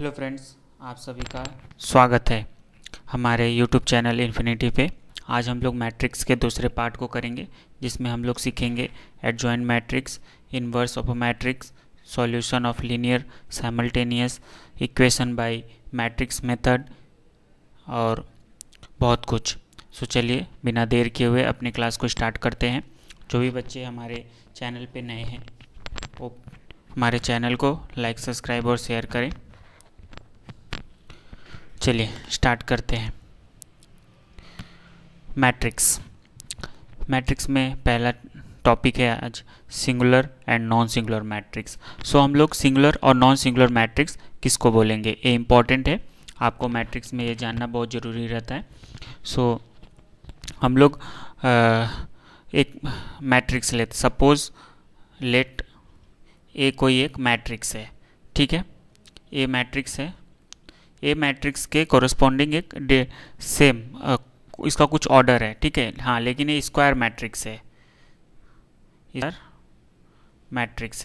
Hello friends, आप सभी का स्वागत है हमारे यूट्यूब चैनल इन्फिनिटी पे। आज हम लोग मैट्रिक्स के दूसरे पार्ट को करेंगे, जिसमें हम लोग सीखेंगे adjoint matrix, inverse of a matrix, solution of linear simultaneous equation by matrix method और बहुत कुछ। सो चलिए बिना देर किए हुए अपनी क्लास को स्टार्ट करते हैं। जो भी बच्चे हमारे चैनल पे नए हैं वो हमारे चैनल को लाइक, सब्सक्राइब और शेयर करें। चलिए स्टार्ट करते हैं। मैट्रिक्स में पहला टॉपिक है आज singular and non singular matrix. So हम लोग सिंगुलर और नॉन सिंगुलर मैट्रिक्स किसको बोलेंगे, ये इम्पॉर्टेंट है। आपको मैट्रिक्स में ये जानना बहुत ज़रूरी रहता है। सो हम लोग एक मैट्रिक्स लेते, सपोज लेट ए कोई एक मैट्रिक्स है, ठीक है। ए मैट्रिक्स है, ए मैट्रिक्स के कोरस्पॉन्डिंग एक सेम इसका कुछ ऑर्डर है, ठीक है। हाँ, लेकिन ये स्क्वायर मैट्रिक्स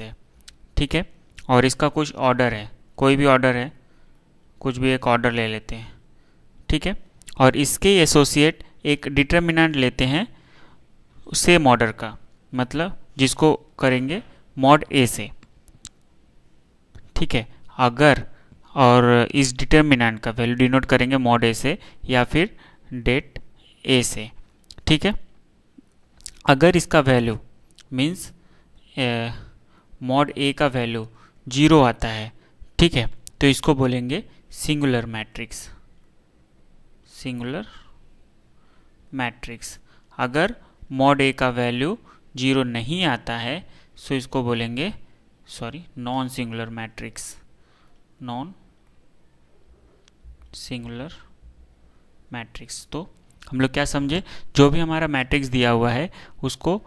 है, ठीक है। और इसका कुछ ऑर्डर है, कोई भी ऑर्डर है, कुछ भी एक ऑर्डर ले लेते हैं, ठीक है। और इसके एसोसिएट एक डिटर्मिनेंट लेते हैं सेम ऑर्डर का, मतलब जिसको करेंगे मॉड ए से, ठीक है। अगर और इस डिटर्मिनेंट का वैल्यू डिनोट करेंगे मॉड ए से या फिर डेट ए से, ठीक है। अगर इसका वैल्यू मीन्स मॉड ए का वैल्यू 0 आता है, ठीक है, तो इसको बोलेंगे सिंगुलर मैट्रिक्स। अगर मॉड ए का वैल्यू 0 नहीं आता है सो इसको बोलेंगे नॉन सिंगुलर मैट्रिक्स। तो हम लोग क्या समझे, जो भी हमारा मैट्रिक्स दिया हुआ है उसको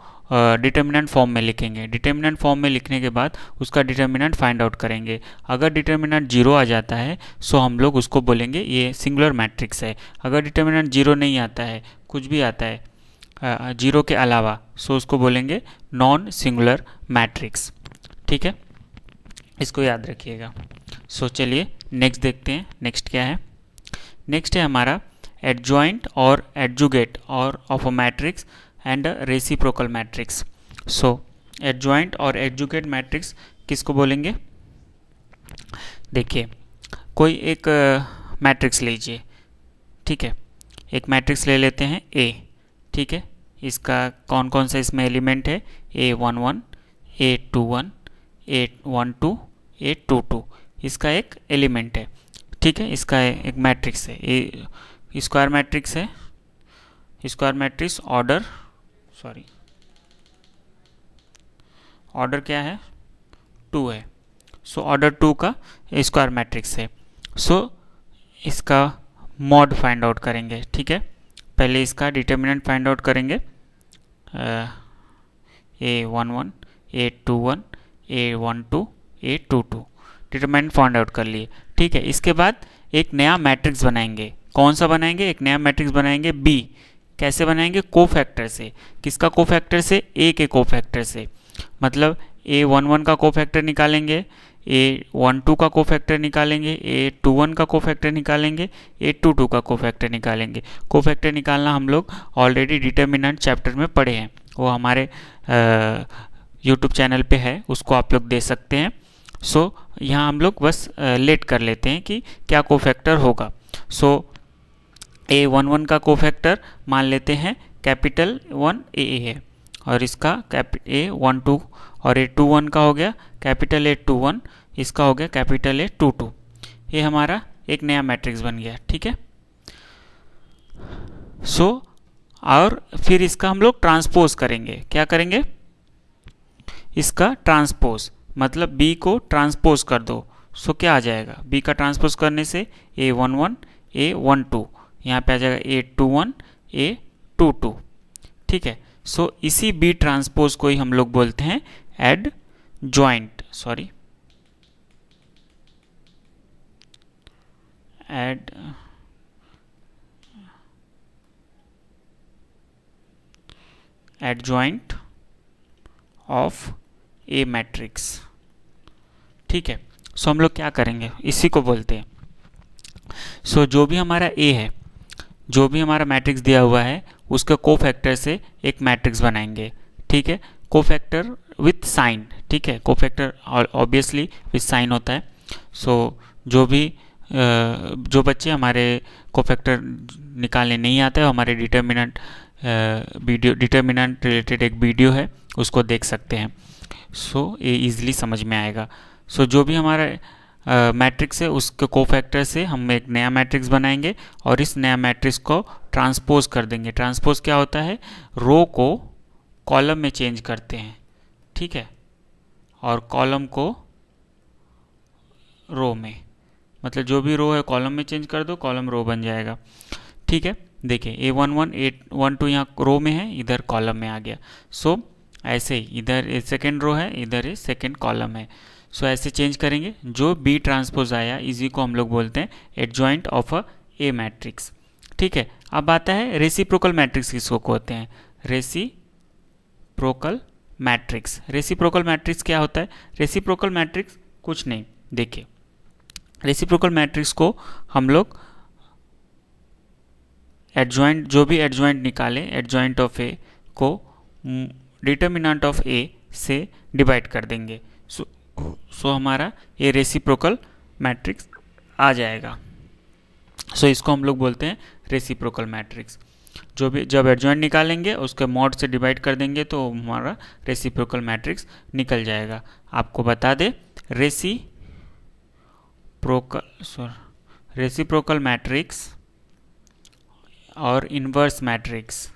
डिटर्मिनेंट फॉर्म में लिखेंगे। डिटर्मिनेंट फॉर्म में लिखने के बाद उसका डिटर्मिनेंट फाइंड आउट करेंगे। अगर डिटर्मिनेंट 0 आ जाता है सो हम लोग उसको बोलेंगे ये सिंगुलर मैट्रिक्स है। अगर डिटर्मिनेंट 0 नहीं आता है, कुछ भी आता है 0 के अलावा, सो उसको बोलेंगे नॉन सिंगुलर मैट्रिक्स, ठीक है। इसको याद रखिएगा। सो चलिए नेक्स्ट देखते हैं। नेक्स्ट क्या है, नेक्स्ट है हमारा एडजॉइंट और एडजुगेट और of a matrix and reciprocal matrix. So adjoint और एडजुगेट मैट्रिक्स किसको बोलेंगे, देखिए कोई एक मैट्रिक्स लीजिए, ठीक है। एक मैट्रिक्स ले लेते हैं ए, ठीक है। इसका कौन कौन सा इसमें एलिमेंट है, A11, A21, A12, A22 इसका एक एलिमेंट है, ठीक है। इसका एक मैट्रिक्स है, ए स्क्वायर मैट्रिक्स है। स्क्वायर मैट्रिक्स ऑर्डर क्या है, 2 है। सो ऑर्डर 2 का स्क्वायर मैट्रिक्स है। सो इसका मॉड फाइंड आउट करेंगे, ठीक है। पहले इसका डिटर्मिनेंट फाइंड आउट करेंगे, A11, A21, A12, A22 determinant find out कर लिए, ठीक है। इसके बाद एक नया मैट्रिक्स बनाएंगे। कौन सा बनाएंगे, एक नया मैट्रिक्स बनाएंगे बी। कैसे बनाएंगे, कोफैक्टर से। किसका कोफैक्टर से, ए के कोफैक्टर से। मतलब A11 का कोफैक्टर निकालेंगे, A12 का कोफैक्टर निकालेंगे, A21 का कोफैक्टर निकालेंगे, A22 का कोफैक्टर निकालेंगे। कोफैक्टर निकालना हम लोग ऑलरेडी डिटर्मिनेंट चैप्टर में पढ़े हैं, वो हमारे यूट्यूब चैनल पे है, उसको आप लोग दे सकते हैं। सो यहाँ हम लोग बस लेट कर लेते हैं कि क्या कोफैक्टर होगा। सो A11 का कोफैक्टर मान लेते हैं कैपिटल 1 ए है, और इसका A12 और A21 का हो गया कैपिटल A21, इसका हो गया कैपिटल A22। ये हमारा एक नया मैट्रिक्स बन गया, ठीक है। सो और फिर इसका हम लोग ट्रांसपोज करेंगे। क्या करेंगे, इसका ट्रांसपोज, मतलब B को ट्रांसपोज कर दो। सो क्या आ जाएगा, B का ट्रांसपोज करने से A11, A12, यहाँ पे आ जाएगा A21, A22, ठीक है। सो इसी B ट्रांसपोज को ही हम लोग बोलते हैं एडजॉइंट ऑफ ए मैट्रिक्स, ठीक है। सो हम लोग क्या करेंगे, इसी को बोलते हैं। सो जो भी हमारा ए है, जो भी हमारा मैट्रिक्स दिया हुआ है, उसके कोफैक्टर से एक मैट्रिक्स बनाएंगे। ठीक है, कोफैक्टर विथ साइन। ठीक है, कोफैक्टर ऑब्वियसली विथ साइन होता है। सो जो भी जो बच्चे हमारे कोफैक्टर निकालने नहीं आते हैं, हमारे डिटर्मिनेंट रिलेटेड एक वीडियो है, उसको देख सकते हैं। सो ये ईजिली समझ में आएगा। सो जो भी हमारा मैट्रिक्स है, उसके कोफैक्टर से हम एक नया मैट्रिक्स बनाएंगे और इस नया मैट्रिक्स को ट्रांसपोज कर देंगे। ट्रांसपोज क्या होता है, रो को कॉलम में चेंज करते हैं। ठीक है, और कॉलम को रो में, मतलब जो भी रो है कॉलम में चेंज कर दो, कॉलम रो बन जाएगा। ठीक है, देखिए A11 A12 यहाँ रो में है, इधर कॉलम में आ गया। सो ऐसे ही इधर सेकेंड रो है, इधर ये सेकेंड कॉलम है। सो ऐसे चेंज करेंगे। जो बी ट्रांसपोज आया, इसी को हम लोग बोलते हैं adjoint of a A matrix. ठीक है, अब आता है रेसिप्रोकल मैट्रिक्स किसको कहते हैं। Reciprocal matrix. रेसिप्रोकल मैट्रिक्स क्या होता है, रेसिप्रोकल मैट्रिक्स कुछ नहीं, देखिए रेसिप्रोकल मैट्रिक्स को हम लोग एडजॉइंट, जो भी एडजॉइंट निकाले, एडजॉइंट ऑफ ए को डिटर्मिनेंट ऑफ ए से डिवाइड कर देंगे। सो हमारा ये रेसिप्रोकल मैट्रिक्स आ जाएगा। सो इसको हम लोग बोलते हैं रेसिप्रोकल मैट्रिक्स। जो भी जब एडजॉइंट निकालेंगे उसके मॉड से डिवाइड कर देंगे तो हमारा रेसिप्रोकल मैट्रिक्स निकल जाएगा। आपको बता दे, रेसिप्रोकल मैट्रिक्स और इन्वर्स मैट्रिक्स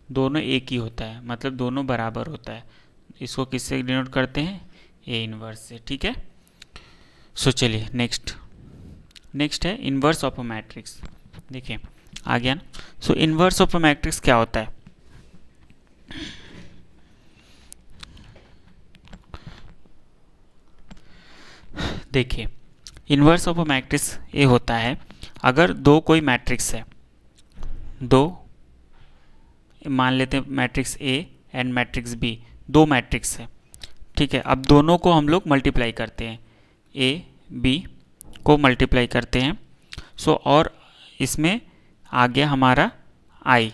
दोनों एक ही होता है, मतलब दोनों बराबर होता है। इसको किससे डिनोट करते हैं, ए इन्वर्स से। ठीक है, सो चलिए नेक्स्ट है इन्वर्स ऑफ अ मैट्रिक्स। देखिए आ गया ना। सो इन्वर्स ऑफ अ मैट्रिक्स क्या होता है, देखिए इन्वर्स ऑफ अ मैट्रिक्स ये होता है, अगर दो कोई मैट्रिक्स है, दो मान लेते हैं matrix A and matrix B, दो मैट्रिक्स है। ठीक है, अब दोनों को हम लोग मल्टीप्लाई करते हैं, ए बी को मल्टीप्लाई करते हैं। सो और इसमें आ गया हमारा आई,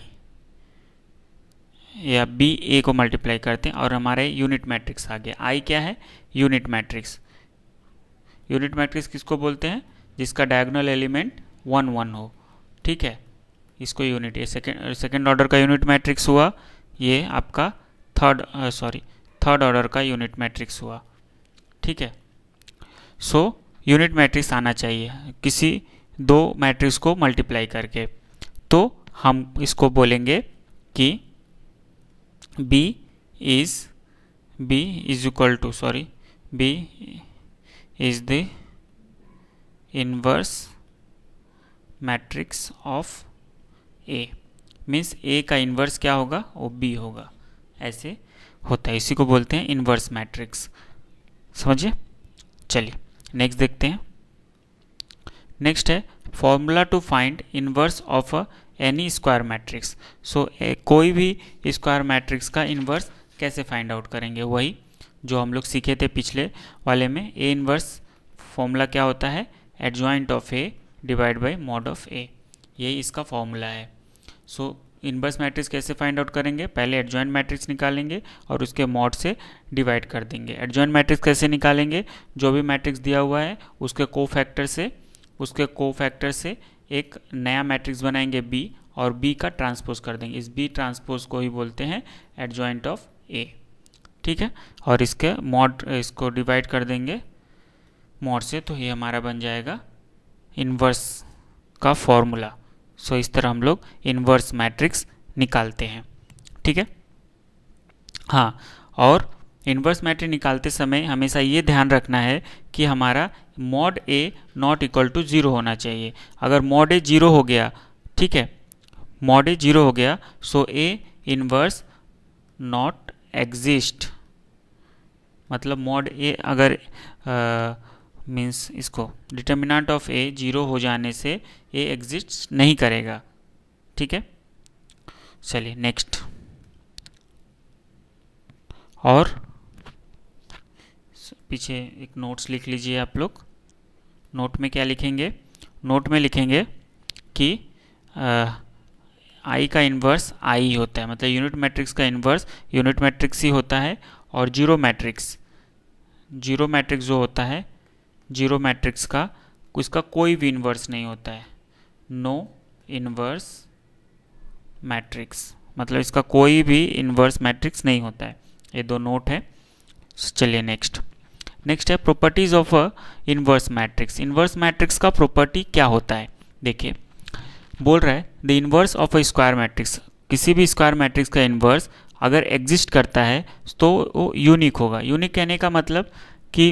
या बी ए को मल्टीप्लाई करते हैं और हमारे यूनिट मैट्रिक्स आ गया। आई क्या है, यूनिट मैट्रिक्स। यूनिट मैट्रिक्स किसको बोलते हैं, जिसका डायगोनल एलिमेंट 1 1 हो। ठीक है, इसको यूनिट, ये सेकेंड ऑर्डर का यूनिट मैट्रिक्स हुआ, ये आपका थर्ड ऑर्डर का यूनिट मैट्रिक्स हुआ। ठीक है, सो यूनिट मैट्रिक्स आना चाहिए किसी दो मैट्रिक्स को मल्टीप्लाई करके। तो हम इसको बोलेंगे कि B is the inverse matrix of A। Means A का इन्वर्स क्या होगा, वो B होगा। ऐसे होता है, इसी को बोलते हैं इन्वर्स मैट्रिक्स। समझिए, चलिए नेक्स्ट देखते हैं। नेक्स्ट है formula to find inverse of any square matrix. So कोई भी स्क्वायर मैट्रिक्स का इन्वर्स कैसे फाइंड आउट करेंगे, वही जो हम लोग सीखे थे पिछले वाले में। ए इन्वर्स फॉर्मूला क्या होता है, adjoint of A divide by mod of A, यही इसका फॉर्मूला है। सो इन्वर्स मैट्रिक्स कैसे फाइंड आउट करेंगे, पहले एडजॉइंट मैट्रिक्स निकालेंगे और उसके मॉड से डिवाइड कर देंगे। एडजॉइंट मैट्रिक्स कैसे निकालेंगे, जो भी मैट्रिक्स दिया हुआ है उसके कोफैक्टर से एक नया मैट्रिक्स बनाएंगे बी, और बी का ट्रांसपोज कर देंगे। इस बी ट्रांसपोज को ही बोलते हैं एडजॉइंट ऑफ ए। ठीक है, और इसके मॉड, इसको डिवाइड कर देंगे मॉड से, तो ये हमारा बन जाएगा इन्वर्स का फॉर्मूला। सो इस तरह हम लोग इन्वर्स मैट्रिक्स निकालते हैं। ठीक है, हाँ, और इन्वर्स मैट्रिक्स निकालते समय हमेशा ये ध्यान रखना है कि हमारा mod A not equal to 0 होना चाहिए। अगर मॉड ए 0 हो गया, ठीक है, मॉड ए 0 हो गया, सो ए इन्वर्स नॉट एग्जिस्ट। मतलब मॉड ए अगर मीन्स इसको डिटर्मिनेंट ऑफ ए 0 हो जाने से ए एग्जिस्ट नहीं करेगा। ठीक है, चलिए नेक्स्ट। और पीछे एक नोट्स लिख लीजिए आप लोग। नोट में क्या लिखेंगे? नोट में लिखेंगे कि आई का इन्वर्स आई होता है, मतलब यूनिट मैट्रिक्स का इन्वर्स यूनिट मैट्रिक्स ही होता है। और जीरो मैट्रिक्स जो होता है, जीरो मैट्रिक्स का उसका कोई भी इन्वर्स नहीं होता है, नो इन्वर्स मैट्रिक्स, मतलब इसका कोई भी इन्वर्स मैट्रिक्स नहीं होता है। ये दो नोट है। चलिए नेक्स्ट है properties of A inverse matrix. Inverse matrix का प्रॉपर्टी क्या होता है? देखिए, बोल रहा है the inverse of a square matrix, किसी भी स्क्वायर मैट्रिक्स का इन्वर्स अगर एग्जिस्ट करता है तो वो यूनिक होगा। यूनिक कहने का मतलब कि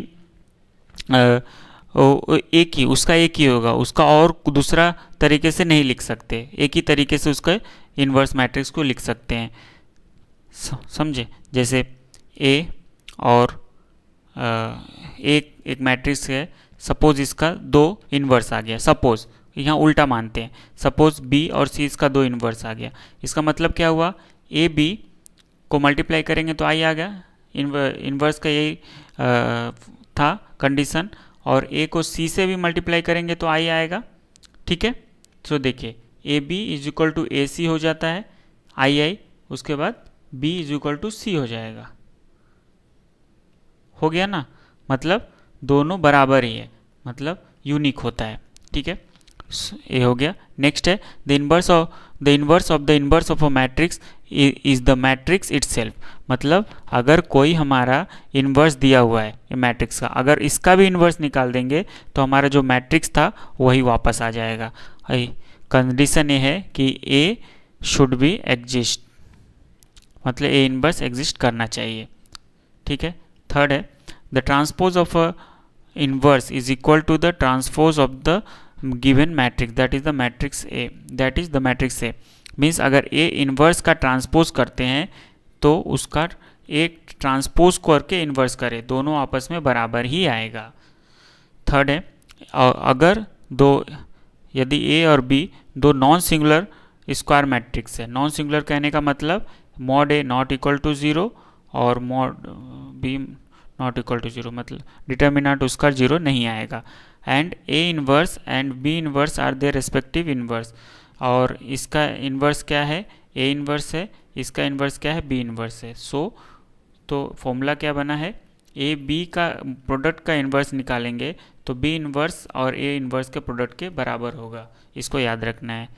उसका एक ही होगा, उसका और दूसरा तरीके से नहीं लिख सकते, एक ही तरीके से उसका इन्वर्स मैट्रिक्स को लिख सकते हैं। समझे? जैसे ए और एक मैट्रिक्स है, सपोज इसका दो इन्वर्स आ गया, सपोज यहाँ उल्टा मानते हैं, सपोज बी और सी इसका दो इन्वर्स आ गया। इसका मतलब क्या हुआ? ए बी को मल्टीप्लाई करेंगे तो आई आ गया, इन्वर्स का यही था कंडीशन, और ए को सी से भी मल्टीप्लाई करेंगे तो आई आएगा। ठीक है, तो देखिए A B is equal to A C हो जाता है, आई, उसके बाद B is equal to C हो जाएगा। हो गया ना, मतलब दोनों बराबर ही है, मतलब यूनिक होता है। ठीक है, ये हो गया। नेक्स्ट है the inverse of the inverse of a matrix is the matrix itself, मतलब अगर कोई हमारा इन्वर्स दिया हुआ है मैट्रिक्स का, अगर इसका भी इन्वर्स निकाल देंगे तो हमारा जो मैट्रिक्स था वही वापस आ जाएगा। कंडीशन ये है कि ए शुड बी एग्जिस्ट, मतलब ए इन्वर्स एग्जिस्ट करना चाहिए। ठीक है, थर्ड है the transpose of A inverse is equal to the transpose of the given matrix, that is the matrix A. Means अगर ए इन्वर्स का ट्रांसपोज करते हैं तो उसका एक ट्रांसपोज करके इन्वर्स करे, दोनों आपस में बराबर ही आएगा। थर्ड है अगर यदि ए और बी दो नॉन सिंगुलर स्क्वायर मैट्रिक्स है, नॉन सिंगुलर कहने का मतलब mod A not equal to zero और mod B not equal to zero, मतलब डिटर्मिनेंट उसका जीरो नहीं आएगा। And A inverse and B inverse are their respective inverse, और इसका इन्वर्स क्या है? ए इन्वर्स है, इसका इन्वर्स क्या है? बी इन्वर्स है। तो फॉर्मूला क्या बना है? ए बी का प्रोडक्ट का इन्वर्स निकालेंगे तो बी इन्वर्स और ए इन्वर्स के प्रोडक्ट के बराबर होगा, इसको याद रखना है।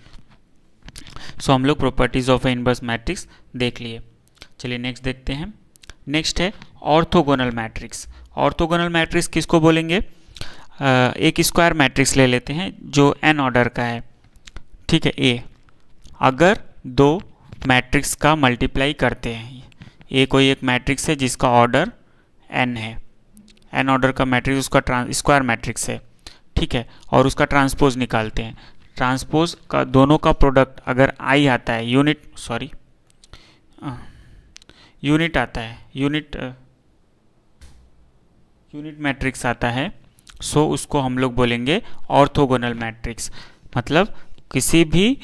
हम लोग properties of A inverse matrix देख लिए। चलिए नेक्स्ट देखते हैं। नेक्स्ट है ऑर्थोगोनल मैट्रिक्स। ऑर्थोगोनल मैट्रिक्स किसको बोलेंगे? एक स्क्वायर मैट्रिक्स ले लेते हैं जो एन ऑर्डर का है। ठीक है, ए अगर दो मैट्रिक्स का मल्टीप्लाई करते हैं, ए कोई एक मैट्रिक्स है जिसका ऑर्डर एन है, एन ऑर्डर का मैट्रिक्स उसका स्क्वायर मैट्रिक्स है। ठीक है, और उसका ट्रांसपोज निकालते हैं। ट्रांसपोज का दोनों का प्रोडक्ट अगर आई आता है, यूनिट आता है, यूनिट मैट्रिक्स आता है, सो उसको हम लोग बोलेंगे ऑर्थोगोनल मैट्रिक्स। मतलब किसी भी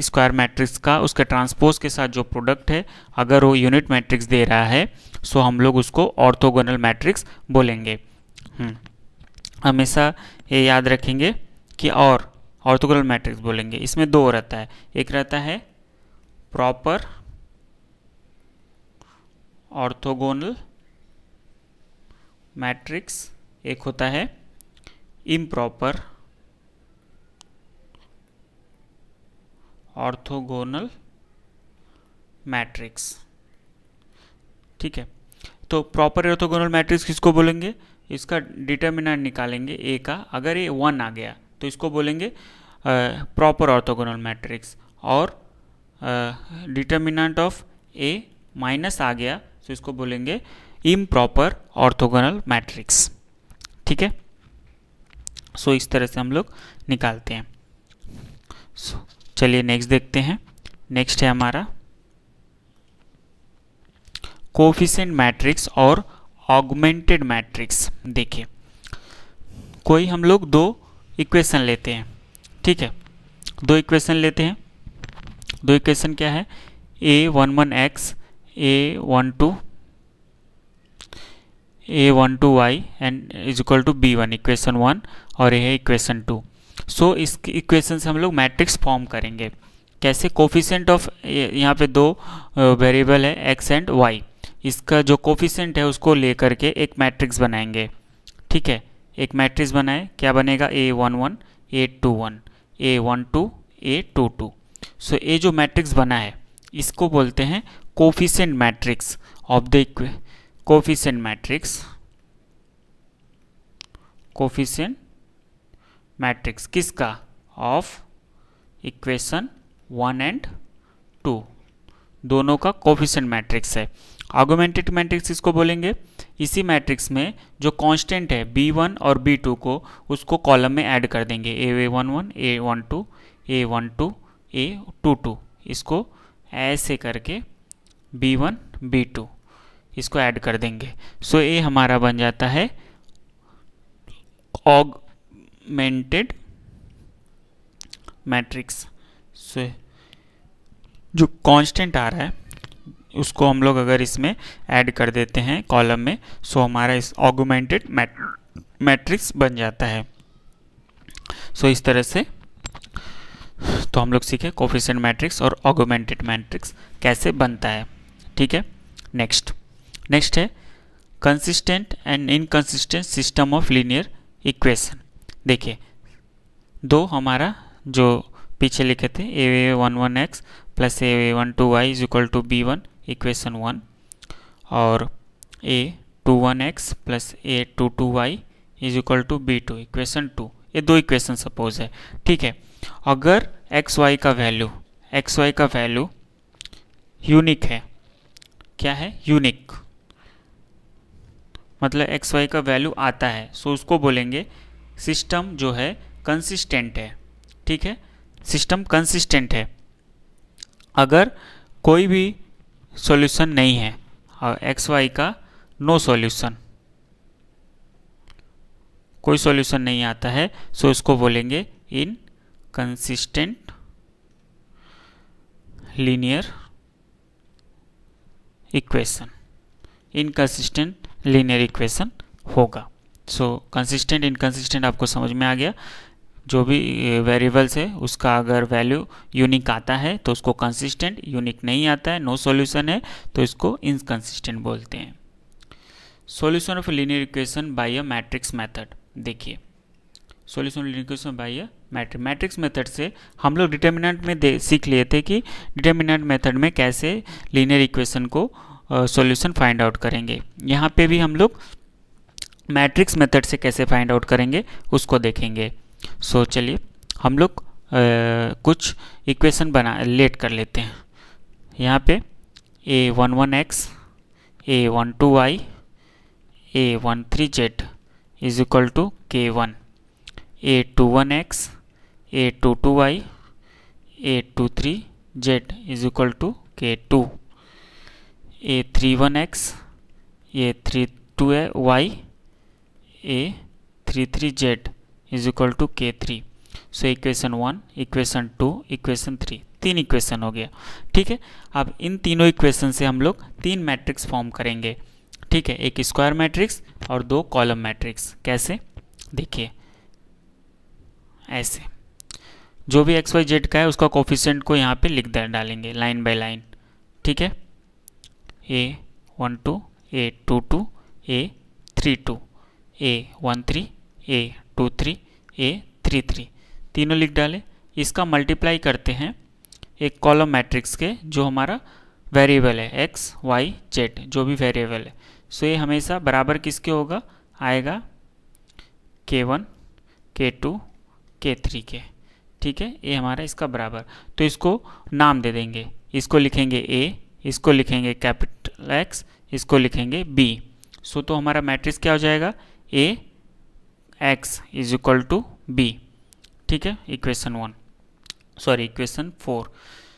स्क्वायर मैट्रिक्स का उसके ट्रांसपोज के साथ जो प्रोडक्ट है, अगर वो यूनिट मैट्रिक्स दे रहा है, सो हम लोग उसको ऑर्थोगोनल मैट्रिक्स बोलेंगे। हमेशा ये याद रखेंगे कि और ऑर्थोगोनल मैट्रिक्स बोलेंगे, इसमें दो रहता है, एक रहता है प्रॉपर ऑर्थोगोनल मैट्रिक्स, एक होता है इम्प्रॉपर ऑर्थोगोनल मैट्रिक्स। ठीक है, तो प्रॉपर ऑर्थोगोनल मैट्रिक्स किसको बोलेंगे? इसका डिटर्मिनेंट निकालेंगे ए का, अगर ये 1 आ गया तो इसको बोलेंगे प्रॉपर ऑर्थोगोनल मैट्रिक्स, और डिटर्मिनेंट ऑफ ए माइनस आ गया तो इसको बोलेंगे इम्प्रॉपर ऑर्थोगोनल मैट्रिक्स। ठीक है, सो इस तरह से हम लोग निकालते हैं। चलिए नेक्स्ट देखते हैं। नेक्स्ट है हमारा कोफिशिएंट मैट्रिक्स और ऑगमेंटेड मैट्रिक्स। देखिए, कोई हम लोग दो इक्वेशन लेते हैं। ठीक है, दो इक्वेशन लेते हैं। दो इक्वेशन क्या है? a11x a12 a12y and is equal to b1, equation 1, और ये है इक्वेशन 2। सो इस इक्वेशन से हम लोग मैट्रिक्स फॉर्म करेंगे। कैसे? कोफिशिएंट ऑफ, यहाँ पे दो वेरिएबल है x एंड y, इसका जो कोफिशिएंट है उसको लेकर के एक मैट्रिक्स बनाएंगे। ठीक है, एक मैट्रिक्स बनाए, क्या बनेगा? a11 a21 a12 a22। सो ये जो मैट्रिक्स बना है इसको बोलते हैं coefficient matrix of the coefficient matrix. Coefficient matrix किसका? ऑफ इक्वेशन 1 एंड 2, दोनों का कोफिशिएंट मैट्रिक्स है। आर्गुमेंटेड मैट्रिक्स इसको बोलेंगे। इसी मैट्रिक्स में जो कांस्टेंट है b1 और b2 को, उसको कॉलम में ऐड कर देंगे, a11 a12 a12 a22, इसको ऐसे करके b1 b2 इसको ऐड कर देंगे। सो ये हमारा बन जाता है ऑगमेंटेड मैट्रिक्स। सो जो कांस्टेंट आ रहा है उसको हम लोग अगर इसमें ऐड कर देते हैं कॉलम में, सो हमारा इस ऑगमेंटेड मैट्रिक्स बन जाता है। सो इस तरह से तो हम लोग सीखे कोफिशिएंट मैट्रिक्स और ऑगमेंटेड मैट्रिक्स कैसे बनता है। ठीक है, नेक्स्ट है consistent and inconsistent system of linear equation. देखिए, दो हमारा जो पीछे लिखे थे a11x plus a12y is equal to b1, equation 1, और a21x plus a22y is equal to b2, equation 2, ये दो इक्वेशन सपोज है। ठीक है, अगर xy का वैल्यू यूनिक है, क्या है? यूनिक, मतलब xy का वैल्यू आता है, सो उसको बोलेंगे सिस्टम जो है कंसिस्टेंट है। ठीक है, सिस्टम कंसिस्टेंट है। अगर कोई भी सॉल्यूशन नहीं है और xy का नो सॉल्यूशन, कोई सॉल्यूशन नहीं आता है, सो इसको बोलेंगे inconsistent linear equation. Inconsistent linear equation होगा। सो कंसिस्टेंट इनकंसिस्टेंट आपको समझ में आ गया। जो भी वेरिएबल्स है उसका अगर वैल्यू यूनिक आता है तो उसको कंसिस्टेंट, यूनिक नहीं आता है, नो सॉल्यूशन है, तो इसको इनकंसिस्टेंट बोलते हैं। Solution of linear equation by a matrix method. देखिए, solution of linear equation by a matrix method से हम लोग डिटर्मिनेंट में सीख लिए थे कि डिटर्मिनेंट मेथड में कैसे लीनियर इक्वेशन को सॉल्यूशन फाइंड आउट करेंगे। यहाँ पे भी हम लोग मैट्रिक्स मेथड से कैसे फाइंड आउट करेंगे उसको देखेंगे। सो चलिए हम लोग कुछ इक्वेशन लेट कर लेते हैं। यहाँ पे a11x a12y a13z is equal to k1, a21x a22y a23z is equal to k2, a31x a32y a33z is equal to k3। So equation 1, equation 2, equation 3, तीन इक्वेशन हो गया। ठीक है, अब इन तीनों इक्वेशन से हम लोग तीन मैट्रिक्स फॉर्म करेंगे। ठीक है, एक स्क्वायर मैट्रिक्स और दो कॉलम मैट्रिक्स। कैसे? देखिए, ऐसे जो भी एक्स वाई जेड का है उसका कोफिशिएंट को यहाँ पे लिख डालेंगे लाइन बाय लाइन। ठीक है, a12 a22 a32 a13 a23 a33 तीनों लिख डाले। इसका मल्टीप्लाई करते हैं एक कॉलम मैट्रिक्स के जो हमारा वेरिएबल है एक्स वाई जेड, जो भी वेरिएबल है। सो ये हमेशा बराबर किसके होगा? आएगा k1 k2 k3 के। ठीक है, ये हमारा इसका बराबर, तो इसको नाम दे देंगे। इसको लिखेंगे a, इसको लिखेंगे कैपिटल X, इसको लिखेंगे b। सो तो हमारा मैट्रिक्स क्या हो जाएगा? a x is equal to b। ठीक है, इक्वेशन 4।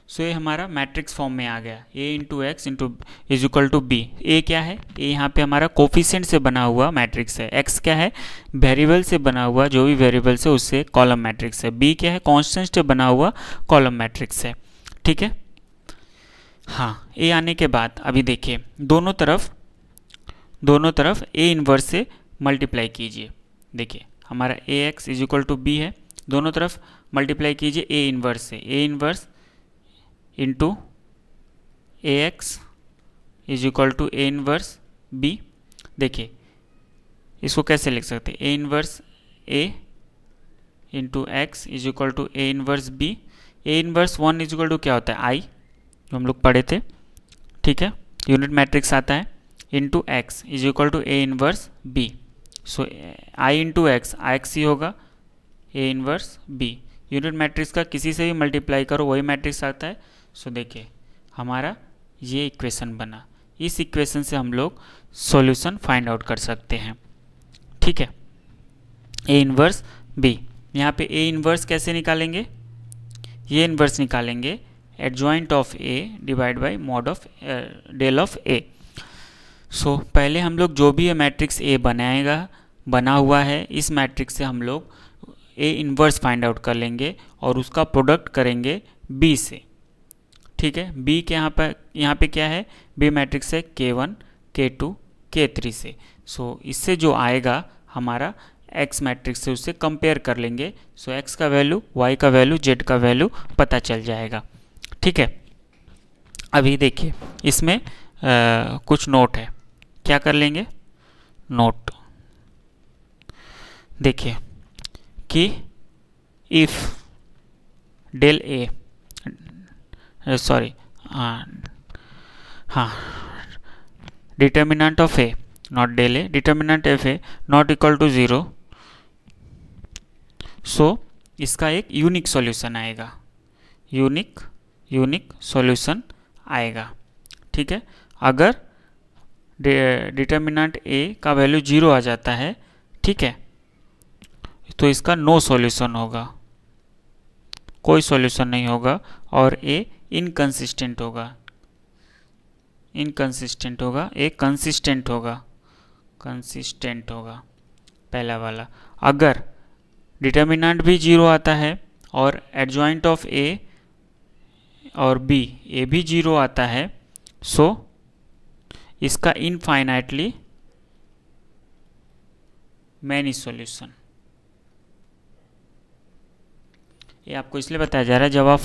सो ये हमारा मैट्रिक्स फॉर्म में आ गया, a into x into is equal to B. A क्या है? ए यहाँ पे हमारा कोफिशिएंट से बना हुआ मैट्रिक्स है। एक्स क्या है? वेरिएबल से बना हुआ, जो भी वेरिएबल से उससे कॉलम मैट्रिक्स है। बी क्या है? कांस्टेंट से बना हुआ कॉलम मैट्रिक्स है। ठीक है, हाँ, ए आने के बाद अभी देखिए दोनों तरफ दोनों तरफ ए इन्वर्स से मल्टीप्लाई कीजिए। देखिए हमारा A x is equal to B है, दोनों तरफ मल्टीप्लाई कीजिए ए इन्वर्स से, A inverse into A x is equal to A inverse B. देखिए इसको कैसे लिख सकते हैं, A inverse A into x is equal to A inverse B. A inverse 1 is equal to क्या होता है, आई, जो हम लोग पढ़े थे, ठीक है, यूनिट मैट्रिक्स आता है, into x is equal to A inverse B. So I into x, x ही होगा A inverse B. Unit matrix का किसी से भी मल्टीप्लाई करो वही मैट्रिक्स आता है। सो देखिए हमारा ये इक्वेशन बना, इस इक्वेशन से हम लोग सॉल्यूशन फाइंड आउट कर सकते हैं, ठीक है। ए इन्वर्स बी, यहाँ पे ए इन्वर्स कैसे निकालेंगे, ये इन्वर्स निकालेंगे adjoint of A divide by mod of del of A. So पहले हम लोग जो भी ये मैट्रिक्स ए बना हुआ है, इस मैट्रिक्स से हम लोग ए इन्वर्स फाइंड आउट कर लेंगे और उसका प्रोडक्ट करेंगे बी से, ठीक है। बी के यहाँ पे क्या है, बी मैट्रिक्स है K1 K2 K3 से। सो इससे जो आएगा हमारा एक्स मैट्रिक्स से उससे कंपेयर कर लेंगे। सो एक्स का वैल्यू, वाई का वैल्यू, जेड का वैल्यू पता चल जाएगा, ठीक है। अभी देखिए इसमें कुछ नोट है, क्या कर लेंगे, नोट देखिए कि इफ डेल ए, सॉरी हाँ determinant of A, not del A, determinant of A not equal to 0, so इसका एक यूनिक सॉल्यूशन आएगा, यूनिक सॉल्यूशन आएगा, ठीक है। अगर डिटर्मिनेंट ए का वैल्यू 0 आ जाता है, ठीक है, तो इसका नो सॉल्यूशन होगा, कोई सॉल्यूशन नहीं होगा और ए इनकंसिस्टेंट होगा, ए कंसिस्टेंट होगा, पहला वाला। अगर डिटर्मिनेंट भी 0 आता है और एडजॉइंट ऑफ ए और बी, ए भी 0 आता है, सो इसका इनफाइनाइटली मैनी सॉल्यूशन। ये आपको इसलिए बताया जा रहा है, जब आप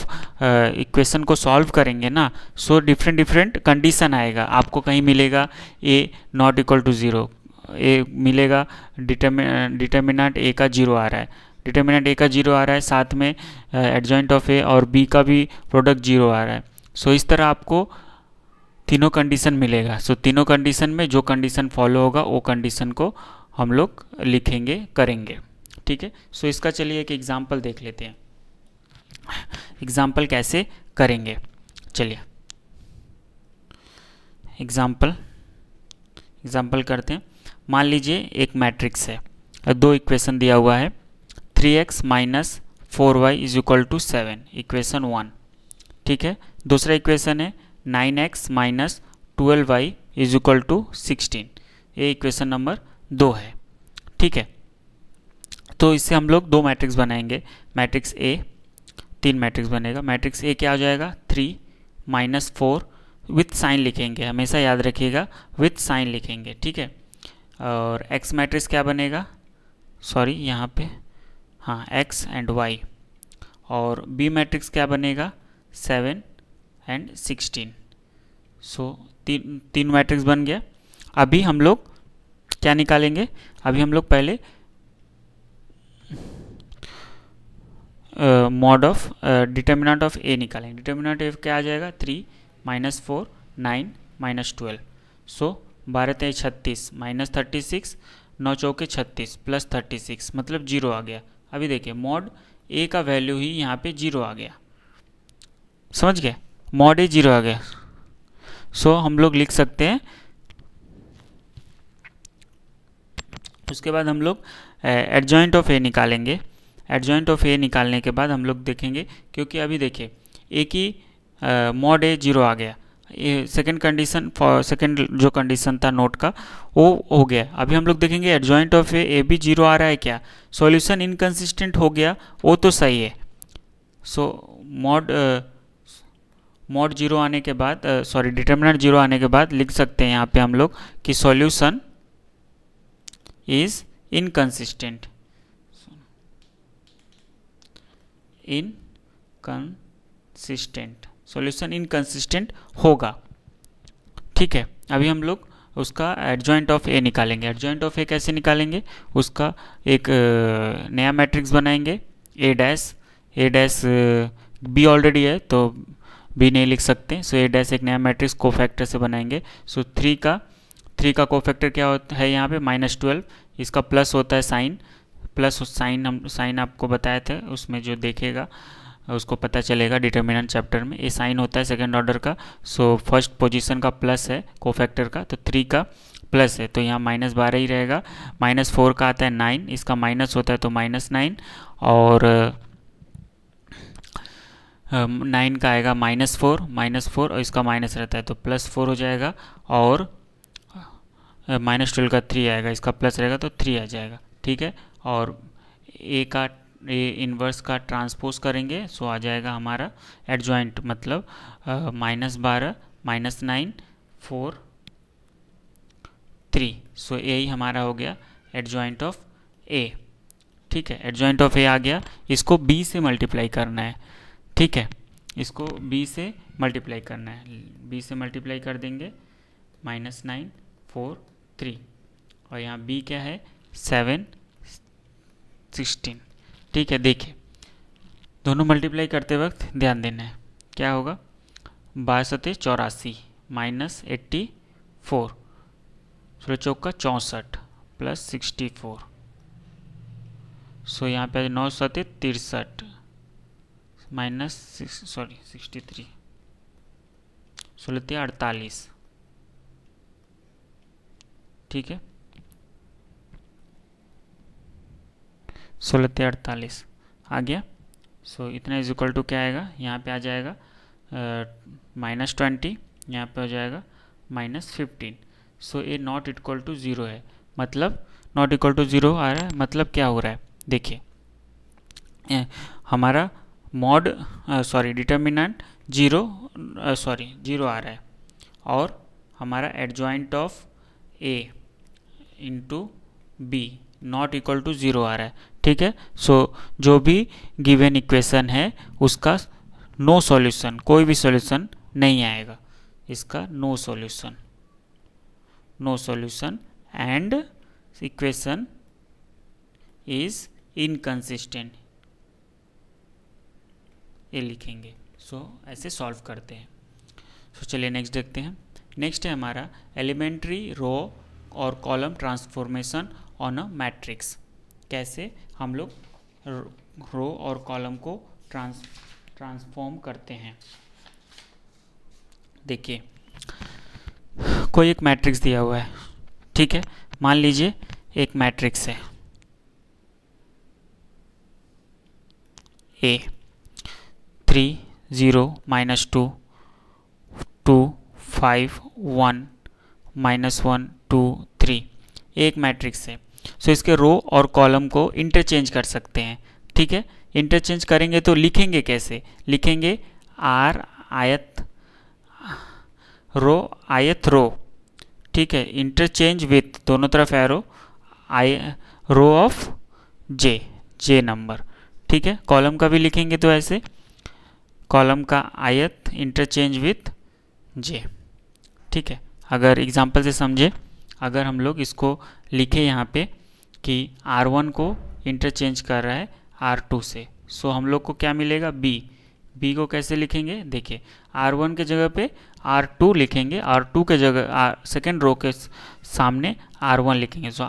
इक्वेशन को सॉल्व करेंगे ना, सो डिफरेंट कंडीशन आएगा, आपको कहीं मिलेगा ए नॉट इक्वल टू 0, ए मिलेगा डिटर्मिनेंट ए का 0 आ रहा है, डिटर्मिनेंट ए का 0 आ रहा है, साथ में एडजॉइंट ऑफ ए और बी का भी प्रोडक्ट 0 आ रहा है। सो इस तरह आपको तीनों कंडीशन मिलेगा। सो तीनों कंडीशन में जो कंडीशन फॉलो होगा वो कंडीशन को हम लोग लिखेंगे, करेंगे, ठीक है। सो इसका चलिए एक एग्जाम्पल देख लेते हैं, एग्जाम्पल कैसे करेंगे, चलिए एग्जाम्पल करते हैं। मान लीजिए एक मैट्रिक्स है, दो इक्वेशन दिया हुआ है, 3x minus 4y is equal to 7, equation 1, ठीक है। दूसरा इक्वेशन है 9x minus 12y is equal to 16, ये इक्वेशन नंबर 2 है, ठीक है। तो इससे हम लोग दो मैट्रिक्स बनाएंगे, मैट्रिक्स ए, 3 मैट्रिक्स बनेगा। मैट्रिक्स ए क्या हो जाएगा, 3 माइनस 4 विथ साइन लिखेंगे, हमेशा याद रखिएगा विथ साइन लिखेंगे, ठीक है। और एक्स मैट्रिक्स क्या बनेगा, सॉरी यहाँ पे हाँ एक्स एंड वाई, और बी मैट्रिक्स क्या बनेगा, 7 एंड 16। सो तीन मैट्रिक्स बन गया। अभी हम लोग क्या निकालेंगे, अभी हम लोग पहले मॉड ऑफ डिटर्मिनेंट ऑफ ए निकालेंगे। डिटर्मिनेंट ऑफ क्या आ जाएगा, 3 माइनस 4 9 माइनस 12, सो 12 3 36 माइनस 36, 9 चौके 36 प्लस 36 मतलब 0 आ गया। अभी देखिए मॉड ए का वैल्यू ही यहाँ पे 0 आ गया, समझ गए, मॉड ए 0 आ गया। सो हम लोग लिख सकते हैं, उसके बाद हम लोग एडजॉइंट ऑफ ए निकालेंगे। एडजॉइंट ऑफ ए निकालने के बाद हम लोग देखेंगे, क्योंकि अभी देखिए ए की मॉड ए 0 आ गया, ये सेकंड कंडीशन, फॉर सेकंड जो कंडीशन था नोट का वो हो गया। अभी हम लोग देखेंगे एडजॉइंट ऑफ ए भी 0 आ रहा है क्या, सॉल्यूशन इनकंसिस्टेंट हो गया, वो तो सही है। सो मॉड जीरो आने के बाद सॉरी डिटर्मिनेंट जीरो आने के बाद लिख सकते हैं यहाँ पे हम लोग कि solution is inconsistent, inconsistent, solution inconsistent होगा। ठीक है, अभी हम लोग उसका एडजॉइंट ऑफ ए निकालेंगे। एडजॉइंट ऑफ ए कैसे निकालेंगे, उसका एक नया मैट्रिक्स बनाएंगे, ए डैश बी ऑलरेडी है तो बी नहीं लिख सकते, सो ए डैश एक नया मैट्रिक्स कोफैक्टर से बनाएंगे। सो थ्री का कोफैक्टर क्या होता है यहाँ पे -12, इसका प्लस होता है साइन, प्लस साइन हम साइन आपको बताए थे, उसमें जो देखेगा उसको पता चलेगा डिटर्मिनेंट चैप्टर में। ये साइन होता है सेकेंड ऑर्डर का, सो फर्स्ट पोजीशन का प्लस है कोफैक्टर का, तो 3 का प्लस है तो यहाँ -12 ही रहेगा। -4 का आता है 9, इसका माइनस होता है तो -9, और 9 का आएगा -4 और इसका माइनस रहता है तो +4 हो जाएगा, और -12 का 3 आएगा, इसका प्लस रहेगा तो 3 आ जाएगा। ठीक है, और ए इन्वर्स का ट्रांसपोज करेंगे, सो आ जाएगा हमारा एडजॉइंट, मतलब -12 -9 4 3, सो ए ही हमारा हो गया एडजॉइंट ऑफ ए। ठीक है, एडजॉइंट ऑफ ए आ गया, इसको बी से मल्टीप्लाई करना है। ठीक है, इसको b से मल्टीप्लाई करना है, b से मल्टीप्लाई कर देंगे, -9 4 3, और यहाँ b क्या है 7 16। ठीक है, देखिए दोनों मल्टीप्लाई करते वक्त ध्यान देना है, क्या होगा 62 84 -84, 16 चौका 64 +64, सो यहाँ पे 9 7 63 -63, 16 48। ठीक है, 16 48 आ गया। सो इतना इज इक्वल टू क्या आएगा, यहाँ पे आ जाएगा -20, यहाँ पे हो जाएगा -15। सो ये नॉट इक्वल टू 0 है, मतलब नॉट इक्वल टू 0 आ रहा है, मतलब क्या हो रहा है देखिए, हमारा मॉड डिटर्मिनेंट 0 आ रहा है, और हमारा adjoint of A into B not equal to 0 आ रहा है। ठीक है, सो जो भी गिवन इक्वेशन है उसका नो सॉल्यूशन, कोई भी सॉल्यूशन नहीं आएगा, इसका no solution and equation is inconsistent, ये लिखेंगे। सो ऐसे सॉल्व करते हैं। सो चलिए नेक्स्ट देखते हैं। नेक्स्ट है हमारा एलिमेंट्री रो और column transformation on a matrix, कैसे हम लोग रो और कॉलम को ट्रांसफॉर्म करते हैं। देखिए कोई एक मैट्रिक्स दिया हुआ है, ठीक है, मान लीजिए एक मैट्रिक्स है ए 3 0 -2 2 5 1 -1 2 3, एक मैट्रिक्स है। सो इसके रो और कॉलम को इंटरचेंज कर सकते हैं। ठीक है, इंटरचेंज करेंगे तो लिखेंगे कैसे, लिखेंगे आर आयत रो, ठीक है, इंटरचेंज विथ दोनों तरफ arrow row of J number. ठीक है, कॉलम का भी लिखेंगे तो ऐसे कॉलम का आयत इंटरचेंज विथ जे। ठीक है, अगर एग्जांपल से समझे, अगर हम लोग इसको लिखे यहाँ पे कि R1 को इंटरचेंज कर रहा है R2 से, सो हम लोग को क्या मिलेगा बी को कैसे लिखेंगे, देखिए R1 के जगह पे R2 लिखेंगे, R2 के जगह सेकेंड रो के सामने R1 लिखेंगे। सो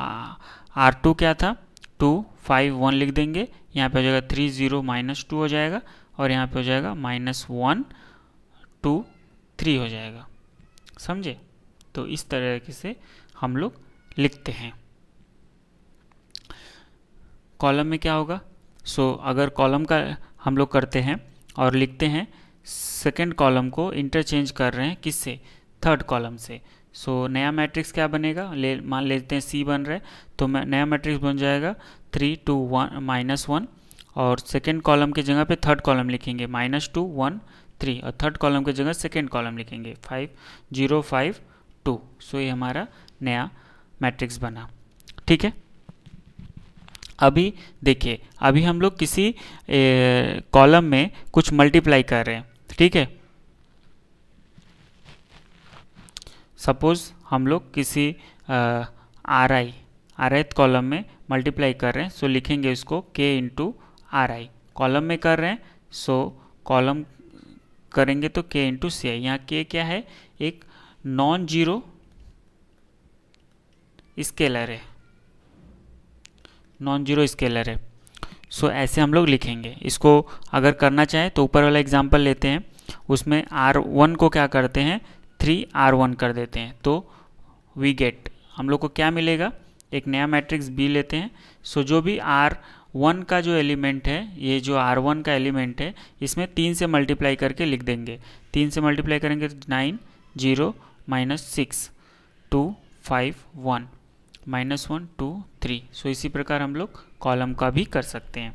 R2 क्या था 2 5 1 लिख देंगे, यहाँ पे हो जाएगा 3 0 -2 हो जाएगा, और यहाँ पे हो जाएगा -1 2 3 हो जाएगा। समझे, तो इस तरीके से हम लोग लिखते हैं। कॉलम में क्या होगा, सो अगर कॉलम का हम लोग करते हैं और लिखते हैं, सेकंड कॉलम को इंटरचेंज कर रहे हैं किससे, थर्ड कॉलम से, सो नया मैट्रिक्स क्या बनेगा, मान लेते हैं सी बन रहा है, तो नया मैट्रिक्स बन जाएगा 3 2 1 -1, और सेकंड कॉलम की जगह पे थर्ड कॉलम लिखेंगे -2 1 3 और थर्ड कॉलम की जगह सेकेंड कॉलम लिखेंगे 5 0 5 2। सो ये हमारा नया मैट्रिक्स बना। ठीक है, अभी देखिए, अभी हम लोग किसी कॉलम में कुछ मल्टीप्लाई कर रहे हैं। ठीक है, सपोज हम लोग किसी आर आई कॉलम में मल्टीप्लाई कर रहे हैं, सो लिखेंगे इसको के इंटू आर आई। कॉलम में कर रहे हैं, सो कॉलम करेंगे तो के इंटू सी आई। यहाँ के क्या है, एक नॉन जीरो स्केलर है, नॉन जीरो स्केलर है। सो ऐसे हम लोग लिखेंगे। इसको अगर करना चाहें तो ऊपर वाला एग्जांपल लेते हैं, उसमें R1 को क्या करते हैं 3R1 कर देते हैं, तो वी गेट, हम लोग को क्या मिलेगा, एक नया मैट्रिक्स B लेते हैं। सो जो भी R1 का जो एलिमेंट है, ये जो R1 का एलिमेंट है, इसमें 3 से मल्टीप्लाई करके लिख देंगे। 3 से मल्टीप्लाई करेंगे तो 9 0 -6 2 5 1 -1 2 3। सो इसी प्रकार हम लोग कॉलम का भी कर सकते हैं।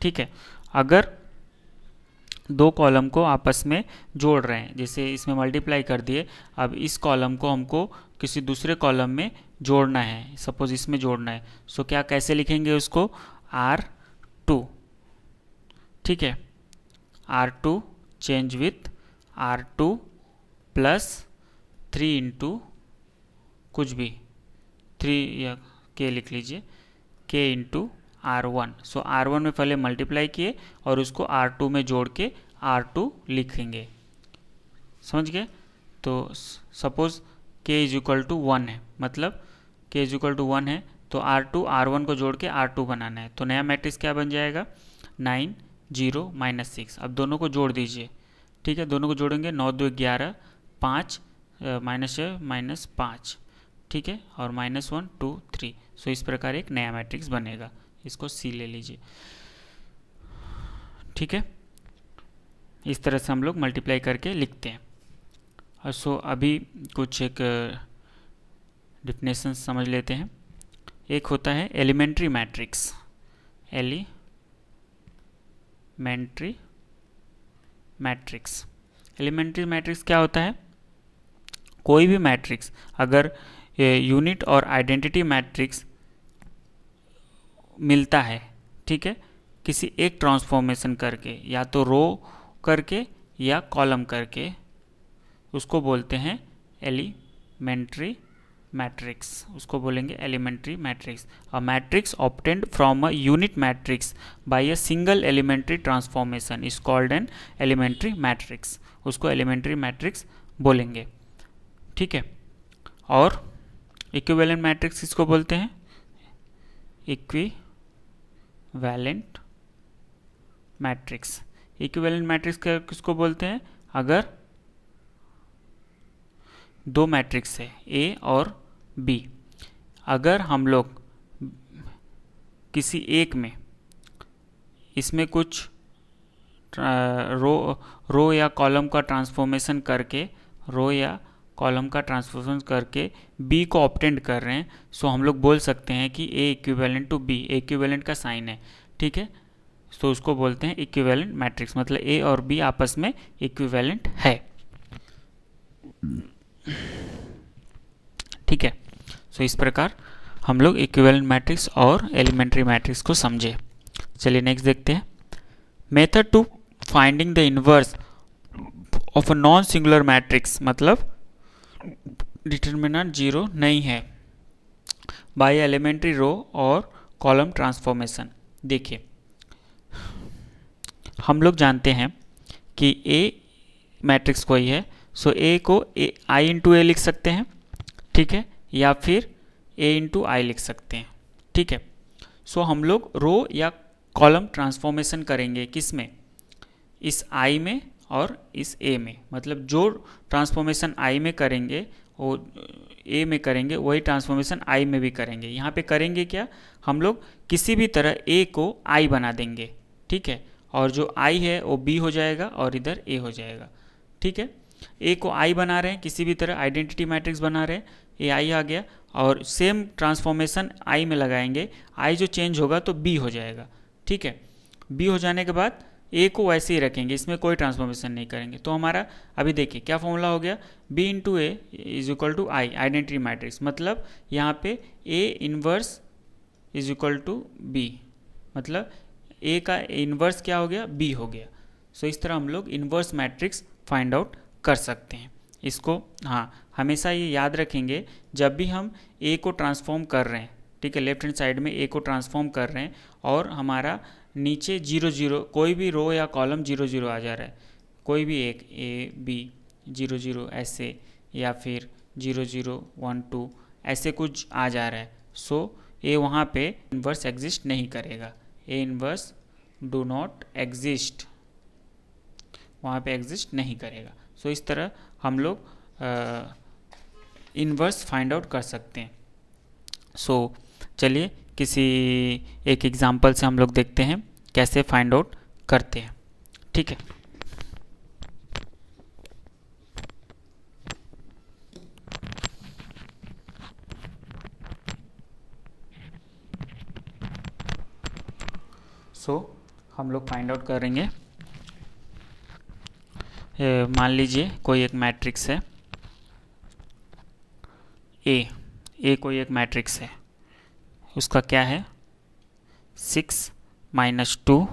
ठीक है, अगर दो कॉलम को आपस में जोड़ रहे हैं, जैसे इसमें मल्टीप्लाई कर दिए, अब इस कॉलम को हमको किसी दूसरे कॉलम में जोड़ना है, सपोज इसमें जोड़ना है। सो क्या कैसे लिखेंगे उसको, R2। ठीक है, R2 change with R2 plus 3 into कुछ भी 3 या के लिख लीजिए, के इंटू R1। सो R1 में पहले मल्टीप्लाई किए और उसको R2 में जोड़ के R2 लिखेंगे। समझ गए? तो suppose k is equal to 1 है, मतलब k इज इक्वल टू 1 है, तो R2 R1 को जोड़ के R2 बनाना है। तो नया मैट्रिक्स क्या बन जाएगा, 9 0 -6। अब दोनों को जोड़ दीजिए। ठीक है, दोनों को जोड़ेंगे, 9 2 11 5 -5। ठीक है, और -1 2 3। सो इस प्रकार एक नया मैट्रिक्स बनेगा। इसको C ले लीजिए। ठीक है, इस तरह से हम लोग मल्टीप्लाई करके लिखते हैं। और सो अभी कुछ एक डिफिनेशन समझ लेते हैं। एक होता है एलिमेंट्री मैट्रिक्स। एलिमेंट्री मैट्रिक्स क्या होता है, कोई भी मैट्रिक्स अगर यूनिट और आइडेंटिटी मैट्रिक्स मिलता है, ठीक है, किसी एक ट्रांसफॉर्मेशन करके, या तो रो करके या कॉलम करके, उसको बोलते हैं एलिमेंट्री मैट्रिक्स। उसको बोलेंगे elementary matrix. A matrix obtained from a unit matrix by a single elementary transformation is called an elementary matrix. उसको एलिमेंट्री मैट्रिक्स बोलेंगे। ठीक है, और इक्विवेलेंट मैट्रिक्स किसको बोलते हैं, इक्विवेलेंट मैट्रिक्स। इक्विवेलेंट मैट्रिक्स किसको बोलते हैं, अगर दो मैट्रिक्स है A और B, अगर हम लोग किसी एक में इसमें कुछ रो या कॉलम का ट्रांसफॉर्मेशन करके, B को ऑब्टेंड कर रहे हैं, सो हम लोग बोल सकते हैं कि A equivalent to B। Equivalent का साइन है। ठीक है, तो उसको बोलते हैं इक्विवेलेंट मैट्रिक्स, मतलब A और B आपस में इक्विवेलेंट है। ठीक है, सो इस प्रकार हम लोग इक्विवेलेंट मैट्रिक्स और एलिमेंट्री मैट्रिक्स को समझे। चलिए नेक्स्ट देखते हैं। Method to finding the inverse of a non singular matrix, मतलब डिटरमिनेंट 0 नहीं है, बाय एलिमेंट्री रो और कॉलम ट्रांसफॉर्मेशन। देखिए, हम लोग जानते हैं कि A मैट्रिक्स कोई है, सो A को I इंटू A लिख सकते हैं। ठीक है, या फिर A इंटू I लिख सकते हैं। ठीक है, सो हम लोग रो या कॉलम ट्रांसफॉर्मेशन करेंगे किस में, इस I में और इस A में, मतलब जो ट्रांसफॉर्मेशन I में करेंगे वो A में करेंगे, वही ट्रांसफॉर्मेशन I में भी करेंगे। यहाँ पे करेंगे क्या, हम लोग किसी भी तरह A को I बना देंगे। ठीक है, और जो I है वो B हो जाएगा और इधर A हो जाएगा। ठीक है, A को I बना रहे हैं, किसी भी तरह आइडेंटिटी मैट्रिक्स बना रहे हैं, AI आ गया, और सेम ट्रांसफॉर्मेशन I में लगाएंगे, I जो चेंज होगा तो B हो जाएगा। ठीक है, B हो जाने के बाद ए को वैसे ही रखेंगे, इसमें कोई ट्रांसफॉर्मेशन नहीं करेंगे। तो हमारा अभी देखिए क्या फॉर्मूला हो गया, B into A is equal to I, identity matrix. मतलब यहाँ पे A inverse is equal to B, मतलब ए का इन्वर्स क्या हो गया, बी हो गया। सो इस तरह हम लोग इन्वर्स मैट्रिक्स फाइंड आउट कर सकते हैं। इसको हाँ हमेशा ये याद रखेंगे, जब भी हम ए को ट्रांसफॉर्म कर रहे हैं, ठीक है, लेफ्ट हैंड साइड में ए को ट्रांसफॉर्म कर रहे हैं और हमारा नीचे 0 0 कोई भी रो या कॉलम 0 0 आ जा रहा है, कोई भी एक ए बी 0 0 ऐसे, या फिर 0 0 1 2 ऐसे कुछ आ जा रहा है, सो ए वहाँ पे इन्वर्स एग्जिस्ट नहीं करेगा, A inverse do not exist, वहाँ पे एग्जिस्ट नहीं करेगा। सो इस तरह हम लोग इन्वर्स फाइंड आउट कर सकते हैं। सो चलिए किसी एक एग्जांपल से हम लोग देखते हैं कैसे फाइंड आउट करते हैं, ठीक है। सो हम लोग फाइंड आउट करेंगे, मान लीजिए कोई एक मैट्रिक्स है ए कोई एक मैट्रिक्स है, उसका क्या है 6 -2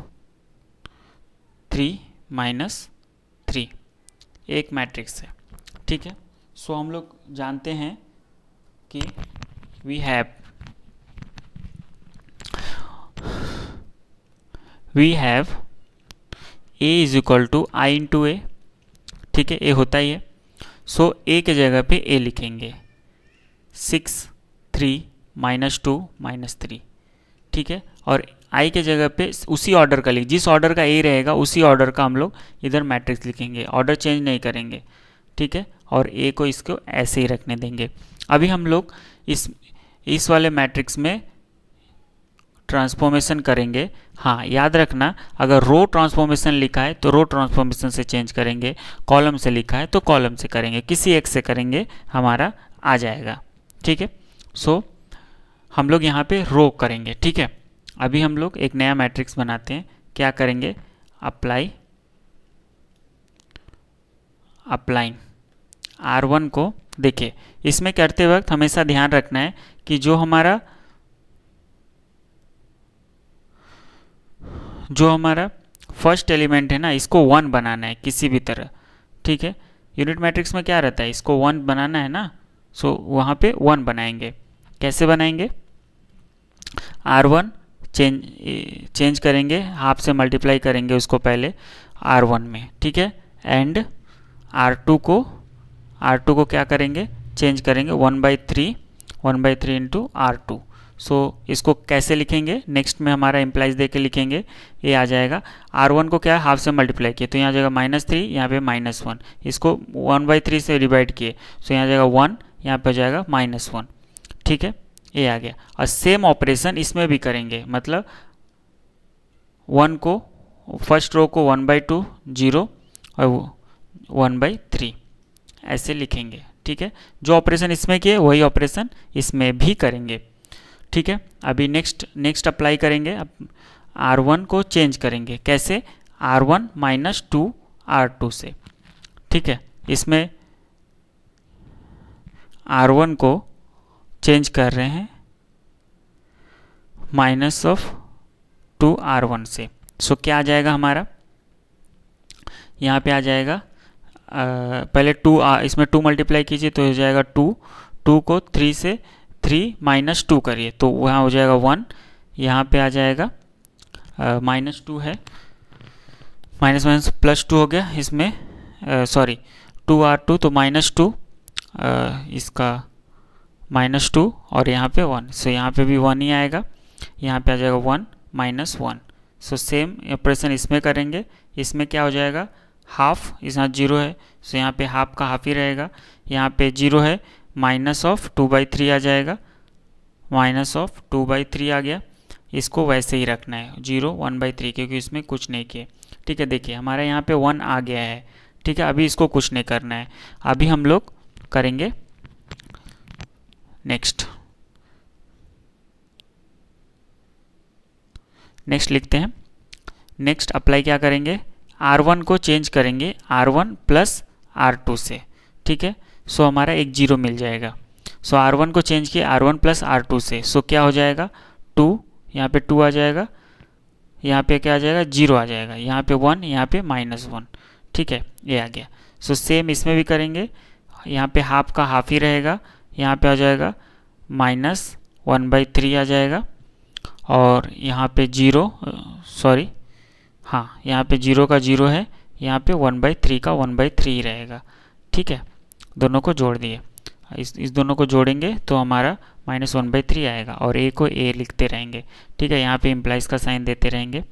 3 -3 एक मैट्रिक्स है, ठीक है। सो हम लोग जानते हैं कि we have A is equal to I into A, ठीक है, ए होता ही है। सो ए के जगह पे ए लिखेंगे 6 3 -2 -3, ठीक है, और आई के जगह पे उसी ऑर्डर का जिस ऑर्डर का ए रहेगा उसी ऑर्डर का हम लोग इधर मैट्रिक्स लिखेंगे, ऑर्डर चेंज नहीं करेंगे, ठीक है, और ए को इसको ऐसे ही रखने देंगे। अभी हम लोग इस वाले मैट्रिक्स में ट्रांसफॉर्मेशन करेंगे। हाँ याद रखना, अगर रो ट्रांसफॉर्मेशन लिखा है तो रो ट्रांसफॉर्मेशन से चेंज करेंगे, कॉलम से लिखा है तो कॉलम से करेंगे, किसी एक से करेंगे हमारा आ जाएगा, ठीक है। सो हम लोग यहाँ पे रो करेंगे, ठीक है। अभी हम लोग एक नया मैट्रिक्स बनाते हैं, क्या करेंगे, अप्लाइंग R1 को। देखिए इसमें करते वक्त हमेशा ध्यान रखना है कि जो हमारा फर्स्ट एलिमेंट है ना, इसको 1 बनाना है किसी भी तरह, ठीक है। यूनिट मैट्रिक्स में क्या रहता है, इसको 1 बनाना है ना, सो वहाँ पे 1 बनाएंगे। कैसे बनाएंगे, R1 चेंज करेंगे, हाफ से मल्टीप्लाई करेंगे उसको पहले R1 में, ठीक है, एंड R2 को क्या करेंगे, चेंज करेंगे 1/3 इंटू R2। सो इसको कैसे लिखेंगे, नेक्स्ट में हमारा इम्प्लाइज दे के लिखेंगे, ये आ जाएगा R1 को क्या हाफ से मल्टीप्लाई किए तो यहाँ जाएगा -3, यहाँ पे -1, इसको 1/3 से डिवाइड किए, सो यहाँ जाएगा 1, यहाँ पे जाएगा -1, ठीक है, ये आ गया। और सेम ऑपरेशन इसमें भी करेंगे, मतलब 1 को फर्स्ट रो को 1/2 0 और 1/3 ऐसे लिखेंगे, ठीक है। जो ऑपरेशन इसमें किए वही ऑपरेशन इसमें भी करेंगे, ठीक है। अभी नेक्स्ट अप्लाई करेंगे, अब R1 को चेंज करेंगे, कैसे, R1 -2 R2 से, ठीक है। इसमें R1 को चेंज कर रहे हैं -2 R1 से। सो क्या आ जाएगा हमारा, यहाँ पे आ जाएगा पहले 2 इसमें 2 मल्टीप्लाई कीजिए तो हो जाएगा 2 को 3 से 3 -2 करिए तो वहाँ हो जाएगा 1, यहाँ पे आ जाएगा -2 है, माइनस प्लस 2 हो गया, इसमें सॉरी 2R2 तो -2 इसका -2 और यहाँ पे 1, सो यहाँ पे भी 1 ही आएगा, यहाँ पे आ जाएगा 1 -1। सो सेम ऑपरेशन इसमें करेंगे, इसमें क्या हो जाएगा, हाफ, इस यहाँ 0 है, सो यहाँ पे हाफ का हाफ ही रहेगा, यहाँ पे 0 है, -2/3 आ जाएगा, -2/3 आ गया, इसको वैसे ही रखना है 0 1/3 क्योंकि इसमें कुछ नहीं किए, ठीक है। देखिए हमारा यहाँ पे 1 आ गया है, ठीक है, अभी इसको कुछ नहीं करना है। अभी हम लोग करेंगे नेक्स्ट लिखते हैं नेक्स्ट अप्लाई क्या करेंगे, R1 को चेंज करेंगे R1 प्लस R2 से, ठीक है। सो हमारा एक जीरो मिल जाएगा। सो R1 को चेंज किया R1 प्लस R2 से, सो क्या हो जाएगा 2, यहाँ पे 2 आ जाएगा, यहाँ पे क्या आ जाएगा 0 आ जाएगा, यहाँ पे 1, यहाँ पे -1, ठीक है, ये आ गया। सो सेम इसमें भी करेंगे, यहाँ पे हाफ का हाफ ही रहेगा, यहाँ पे आ जाएगा -1/3 आ जाएगा, और यहाँ पे 0, सॉरी हाँ, यहाँ पे 0 का 0 है, यहाँ पे 1/3 का 1/3 रहेगा, ठीक है। दोनों को जोड़ दिए, इस दोनों को जोड़ेंगे तो हमारा -1/3 आएगा, और a को a लिखते रहेंगे, ठीक है। यहाँ पे इम्प्लाइज का साइन देते रहेंगे।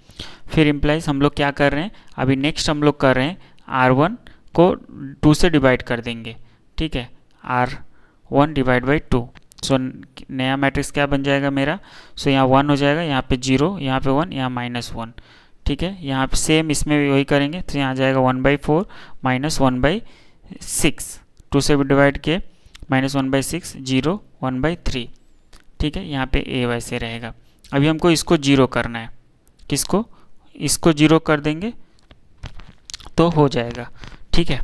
फिर इम्प्लाइज हम लोग क्या कर रहे हैं, अभी नेक्स्ट हम लोग कर रहे हैं R1 को 2 से डिवाइड कर देंगे, ठीक है, R1 डिवाइड बाई 2। सो नया मैट्रिक्स क्या बन जाएगा मेरा, सो यहाँ 1 हो जाएगा, यहाँ पे 0, यहाँ पे 1, यहाँ -1, ठीक है। यहाँ पे सेम इसमें भी वही करेंगे, तो यहाँ जाएगा 1/4 -1/6, 2 से भी डिवाइड किए, -1/6, 0, 1/3, ठीक है। यहाँ पे a वैसे रहेगा। अभी हमको इसको 0 करना है, किसको, इसको 0 कर देंगे तो हो जाएगा, ठीक है।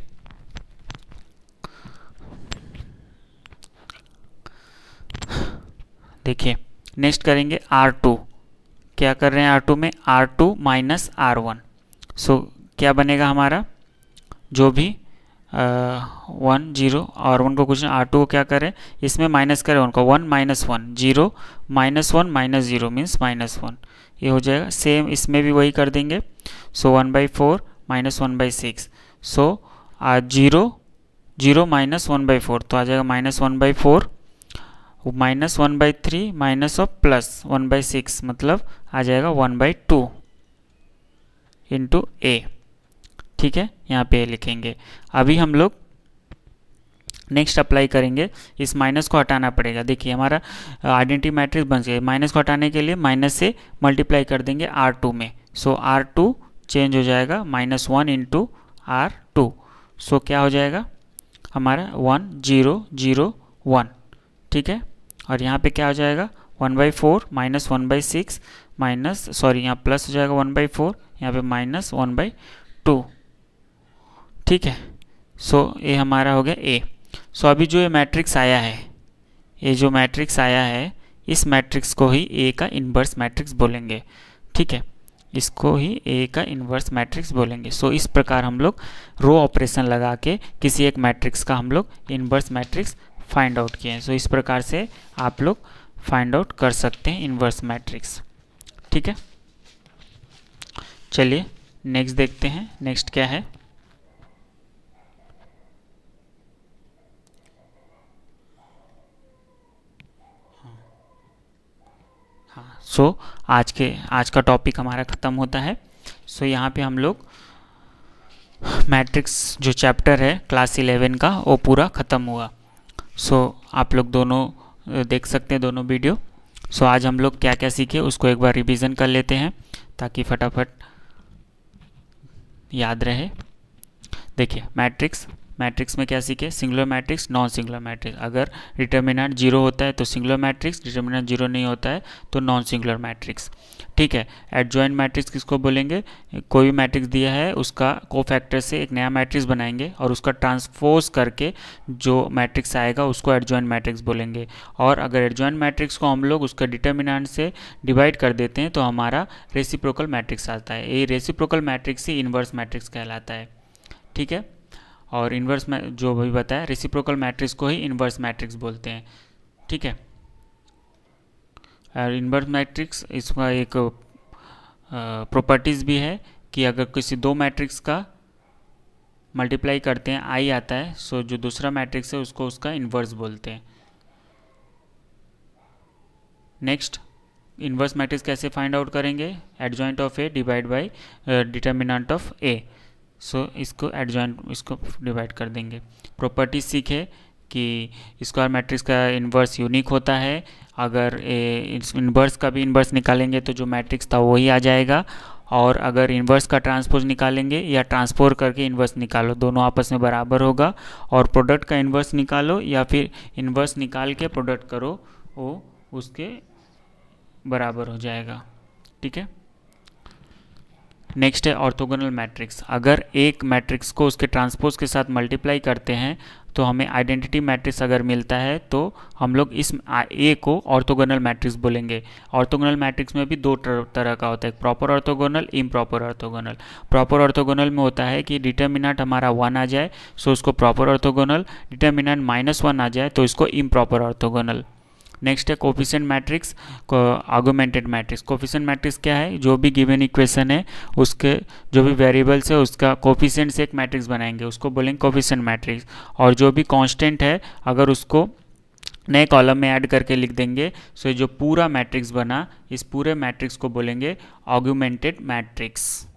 देखिए नेक्स्ट करेंगे R2, क्या कर रहे हैं R2 में, R2 माइनस R1। सो क्या बनेगा हमारा, जो भी 1 0 R1 को कुछ R2 को क्या करें, इसमें माइनस करें उनको, 1 -1 0 -1 -0 मीन्स -1, ये हो जाएगा। सेम इसमें भी वही कर देंगे। सो 1/4 -1/6, सो 0 0 -1/4 तो आ जाएगा -1/4, -1/3 माइनस ऑफ प्लस 1/6 मतलब आ जाएगा 1/2 इंटू a, ठीक है। यहाँ पे लिखेंगे। अभी हम लोग नेक्स्ट अप्लाई करेंगे, इस माइनस को हटाना पड़ेगा। देखिए हमारा आइडेंटिटी मैट्रिक्स बन गया। माइनस को हटाने के लिए माइनस से मल्टीप्लाई कर देंगे R2 में। सो R2 चेंज हो जाएगा -1 इंटू R2। सो क्या हो जाएगा हमारा 1 0 0 1, ठीक है। और यहाँ पे क्या हो जाएगा 1/4 -1/6 माइनस, सॉरी यहाँ प्लस हो जाएगा 1/4, यहाँ पे -1/2, ठीक है। सो ये हमारा हो गया a। सो अभी जो ये मैट्रिक्स आया है, ये जो मैट्रिक्स आया है, इस मैट्रिक्स को ही a का इन्वर्स मैट्रिक्स बोलेंगे, ठीक है। इसको ही a का इन्वर्स मैट्रिक्स बोलेंगे। सो इस प्रकार हम लोग रो ऑपरेशन लगा के किसी एक मैट्रिक्स का हम लोग इन्वर्स मैट्रिक्स फाइंड आउट किए हैं। सो इस प्रकार से आप लोग फाइंड आउट कर सकते हैं इन्वर्स मैट्रिक्स, ठीक है। चलिए नेक्स्ट देखते हैं, नेक्स्ट क्या है। हाँ, सो आज का टॉपिक हमारा ख़त्म होता है। सो यहाँ पे हम लोग मैट्रिक्स जो चैप्टर है क्लास 11 का वो पूरा ख़त्म हुआ। सो आप लोग दोनों देख सकते हैं दोनों वीडियो। सो आज हम लोग क्या क्या सीखे उसको एक बार रिवीजन कर लेते हैं ताकि फटाफट याद रहे। देखिए मैट्रिक्स में क्या सीखे, singular matrix, non singular matrix. अगर डिटर्मिनेंट 0 होता है तो सिंगुलर मैट्रिक्स, डिटर्मिनेंट 0 नहीं होता है तो नॉन सिंगुलर मैट्रिक्स, ठीक है। एडजॉइंट मैट्रिक्स किसको बोलेंगे, कोई भी मैट्रिक्स दिया है उसका कोफैक्टर से एक नया मैट्रिक्स बनाएंगे और उसका ट्रांसपोज करके जो मैट्रिक्स आएगा उसको एडजॉइंट मैट्रिक्स बोलेंगे। और अगर एडजॉइंट मैट्रिक्स को हम लोग उसका डिटर्मिनेंट से डिवाइड कर देते हैं तो हमारा रेसिप्रोकल मैट्रिक्स आता है। ये रेसिप्रोकल मैट्रिक्स ही इन्वर्स मैट्रिक्स कहलाता है, ठीक है। और इन्वर्स में जो भी बताया रेसिप्रोकल मैट्रिक्स को ही इन्वर्स मैट्रिक्स बोलते हैं, ठीक है। और इन्वर्स मैट्रिक्स इसका एक प्रॉपर्टीज़ भी है कि अगर किसी दो मैट्रिक्स का मल्टीप्लाई करते हैं आई आता है, सो जो दूसरा मैट्रिक्स है उसको उसका इन्वर्स बोलते हैं। नेक्स्ट इन्वर्स मैट्रिक्स कैसे फाइंड आउट करेंगे, adjoint of A divide by determinant of A. So इसको एडजॉइंट इसको डिवाइड कर देंगे। प्रॉपर्टीज सीखे कि स्क्वायर मैट्रिक्स का इन्वर्स यूनिक होता है। अगर इन्वर्स का भी इन्वर्स निकालेंगे तो जो मैट्रिक्स था वही आ जाएगा। और अगर इन्वर्स का ट्रांसपोज निकालेंगे या ट्रांसपोज करके इन्वर्स निकालो, दोनों आपस में बराबर होगा। और प्रोडक्ट का इन्वर्स निकालो या फिर इन्वर्स निकाल के प्रोडक्ट करो, वो उसके बराबर हो जाएगा, ठीक है। नेक्स्ट है ऑर्थोगोनल मैट्रिक्स। अगर एक मैट्रिक्स को उसके ट्रांसपोज के साथ मल्टीप्लाई करते हैं तो हमें आइडेंटिटी मैट्रिक्स अगर मिलता है तो हम लोग इस ए को ऑर्थोगोनल मैट्रिक्स बोलेंगे। ऑर्थोगोनल मैट्रिक्स में भी दो तरह का होता है, proper orthogonal, improper orthogonal. Proper orthogonal में होता है कि डिटर्मिनेंट हमारा 1 आ जाए सो उसको प्रॉपर ऑर्थोगोनल, डिटर्मिनेंट -1 आ जाए तो इसको इम्प्रॉपर ऑर्थोगोनल। नेक्स्ट है coefficient matrix, augmented matrix. Coefficient matrix क्या है, जो भी गिवन इक्वेशन है उसके जो भी वेरिएबल्स है उसका कोफिशिएंट से एक मैट्रिक्स बनाएंगे, उसको बोलेंगे कोफिशिएंट मैट्रिक्स। और जो भी कांस्टेंट है अगर उसको नए कॉलम में ऐड करके लिख देंगे सो जो पूरा मैट्रिक्स बना इस पूरे मैट्रिक्स को बोलेंगे आर्गुमेंटेड मैट्रिक्स।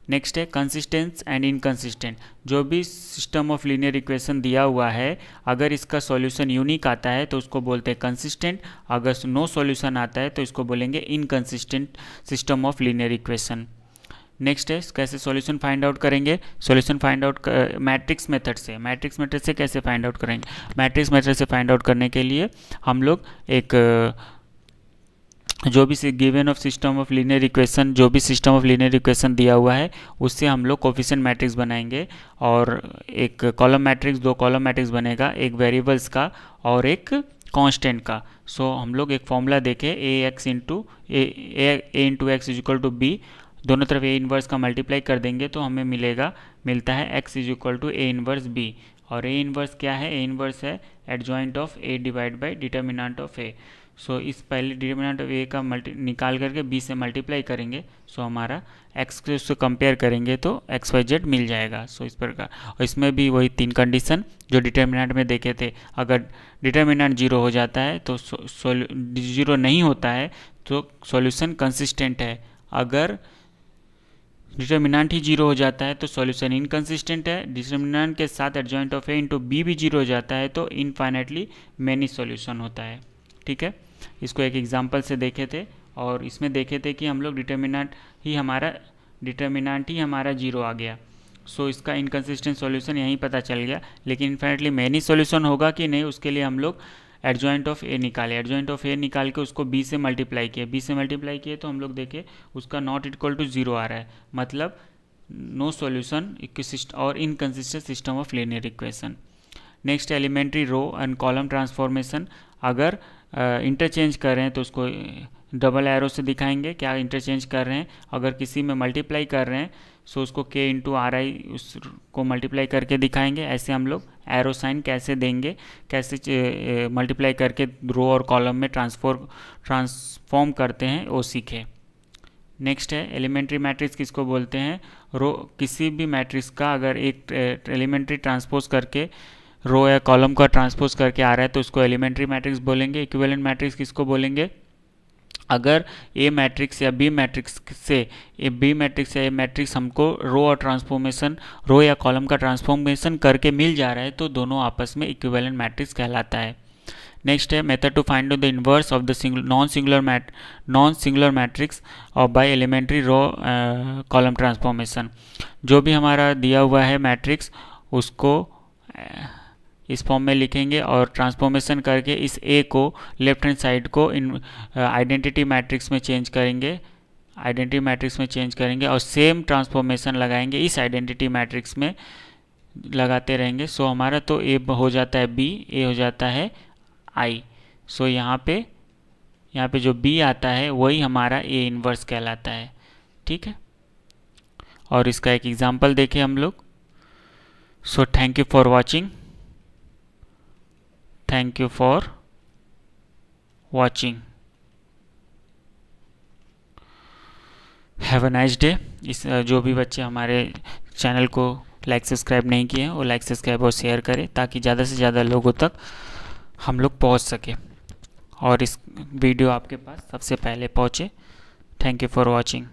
नेक्स्ट है कंसिस्टेंट एंड इनकंसिस्टेंट। जो भी सिस्टम ऑफ लीनियर इक्वेशन दिया हुआ है अगर इसका सॉल्यूशन यूनिक आता है तो उसको बोलते हैं कंसिस्टेंट, अगर नो सॉल्यूशन आता है तो इसको बोलेंगे inconsistent system of linear equation. Next है कैसे सॉल्यूशन फाइंड आउट करेंगे। Solution find out matrix method से। मैट्रिक्स मेथड से कैसे फाइंड आउट करेंगे, मैट्रिक्स मेथड से फाइंड आउट करने के लिए हम लोग एक जो भी given of system of linear equation, जो भी सिस्टम ऑफ लीनियर इक्वेशन दिया हुआ है उससे हम लोग कोफिशिएंट मैट्रिक्स बनाएंगे और एक कॉलम मैट्रिक्स, दो कॉलम मैट्रिक्स बनेगा, एक वेरिएबल्स का और एक कांस्टेंट का। सो हम लोग एक फॉर्मूला देखें A into x is equal to B, दोनों तरफ ए इनवर्स का मल्टीप्लाई कर देंगे तो हमें मिलता है x is equal to A inverse B. और ए इनवर्स क्या है, ए इनवर्स है adjoint of A divide by determinant of A. So इस पहले डिटर्मिनेंट ऑफ ए का निकाल करके बी से मल्टीप्लाई करेंगे सो हमारा एक्स के उससे कंपेयर करेंगे तो एक्स वाई जेड मिल जाएगा। सो इस प्रकार, और इसमें भी वही 3 कंडीशन जो डिटर्मिनेंट में देखे थे, अगर डिटर्मिनेंट 0 हो जाता है तो 0 नहीं होता है तो सॉल्यूशन कंसिस्टेंट है, अगर डिटर्मिनेंट ही 0 हो जाता है तो सॉल्यूशन इनकंसिस्टेंट है, डिटर्मिनेंट के साथ adjoint of A into B भी 0 हो जाता है तो इनफाइनाइटली मैनी सॉल्यूशन होता है। ठीक है, इसको एक एग्जांपल से देखे थे और इसमें देखे थे कि हम लोग डिटर्मिनेंट ही हमारा 0 आ गया। सो इसका इनकंसिस्टेंट सॉल्यूशन यहीं पता चल गया, लेकिन इनफाइनाइटली मैनी सॉल्यूशन होगा कि नहीं उसके लिए हम लोग एडजॉइंट ऑफ ए निकाले, एडजॉइंट ऑफ ए निकाल के उसको बी से मल्टीप्लाई किए तो हम लोग देखे उसका नॉट इक्वल टू 0 आ रहा है, मतलब नो सॉल्यूशन और inconsistent system of linear equation. Next elementary row and column transformation. अगर इंटरचेंज कर रहे हैं तो उसको डबल एरो से दिखाएंगे क्या इंटरचेंज कर रहे हैं, अगर किसी में मल्टीप्लाई कर रहे हैं सो उसको k इंटू आर आई उसको मल्टीप्लाई करके दिखाएंगे। ऐसे हम लोग एरो साइन कैसे देंगे, कैसे मल्टीप्लाई करके रो और कॉलम में ट्रांसफॉर्म करते हैं वो सीखे। नेक्स्ट है एलिमेंट्री मैट्रिक्स किसको बोलते हैं, रो किसी भी मैट्रिक्स का अगर एक एलिमेंट्री ट्रांसपोज करके रो या कॉलम का ट्रांसपोज करके आ रहा है तो उसको एलिमेंट्री मैट्रिक्स बोलेंगे। इक्विवेलेंट मैट्रिक्स किसको बोलेंगे, अगर ए मैट्रिक्स या बी मैट्रिक्स से ए मैट्रिक्स हमको रो और ट्रांसफॉर्मेशन, रो या कॉलम का ट्रांसफॉर्मेशन करके मिल जा रहा है तो दोनों आपस में इक्विवेलेंट मैट्रिक्स कहलाता है। नेक्स्ट है method to find out the inverse of the non singular matrix और by elementary row column transformation. जो भी हमारा दिया हुआ है मैट्रिक्स उसको इस फॉर्म में लिखेंगे और ट्रांसफॉर्मेशन करके इस ए को लेफ्ट हैंड साइड को आइडेंटिटी मैट्रिक्स में चेंज करेंगे और सेम ट्रांसफॉर्मेशन लगाएंगे इस आइडेंटिटी मैट्रिक्स में लगाते रहेंगे। सो हमारा तो ए हो जाता है बी, ए हो जाता है आई। सो यहाँ पे जो बी आता है वही हमारा ए इनवर्स कहलाता है। ठीक है, और इसका एक एग्जांपल देखें हम लोग। So thank you for watching. Thank you for watching. Have a nice day. इस जो भी बच्चे हमारे चैनल को लाइक सब्सक्राइब नहीं किए हैं वो लाइक सब्सक्राइब और शेयर करें ताकि ज़्यादा से ज़्यादा लोगों तक हम लोग पहुंच सके और इस वीडियो आपके पास सबसे पहले पहुंचे। Thank you for watching.